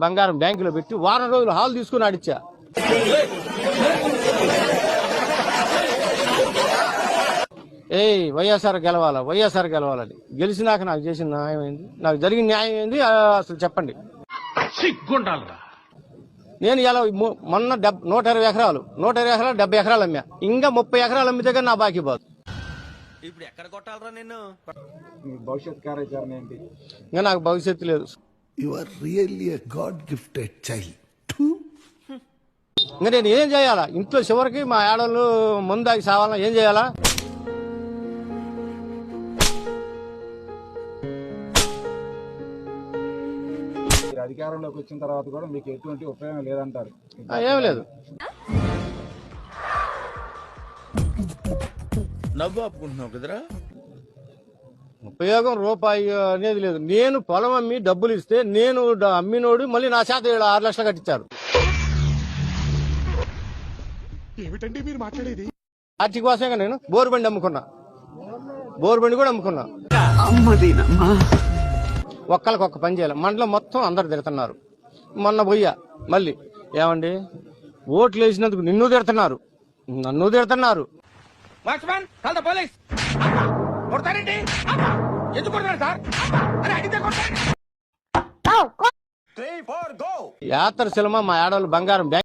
బంగారం బ్యాంకులో పెట్టి వారం రోజులు హాల్ తీసుకుని ఆడిచ్చా. వైఎస్ఆర్ గెలవాలా, వైఎస్ఆర్ గెలవాలని. గెలిచినాక నాకు చేసిన న్యాయం ఏంది, నాకు జరిగిన న్యాయం ఏంది అసలు చెప్పండి. నేను ఇలా మొన్న 120 ఎకరాలు 70 ఎకరాలు అమ్మా. ఇంకా 30 ఎకరాలు అమ్మితే కానీ నా బాకీ పోదు. ఇప్పుడు ఎక్కడ కొట్టాలరా నిన్ను? భవిష్యత్ కార్యాచరణ ఏంటి? ఇంకా నాకు భవిష్యత్తు లేదు. You are really a god gifted child. ఇంకా నేను ఏం చేయాలా? ఇంట్లో చివరికి మా ఆడవాళ్ళు ముందాకి సావాలా, ఏం చేయాలా? అధికారంలోకి వచ్చిన తర్వాత కూడా మీకు ఎటువంటి ఉపయోగం లేదంటారు? ఏం లేదు. నవ్వు ఆపుకుంటున్నావు కదరా? ఉపయోగం రూపాయి అనేది లేదు. నేను పొలం అమ్మి డబ్బులు ఇస్తే నేను అమ్మినోడు మళ్ళీ నా చేత 6 లక్షలు కట్టించారు. ఏమిటండి మీరు మాట్లాడేది? పార్టీ కోసమే నేను బోరుబండి అమ్ముకున్నా, బోరుబండి కూడా అమ్ముకున్నా. ఒక్కళ్ళకొక్క పని చేయాలి. మండలం మొత్తం అందరు తిడుతున్నారు. మొన్న పోయా మళ్ళీ, ఏమండి ఓట్లు వేసినందుకు నిన్ను తిడుతున్నారు, నన్ను తిడుతున్నారు. యాత్ర సినిమా మా ఆడవాళ్ళు బంగారం బ్యాంక్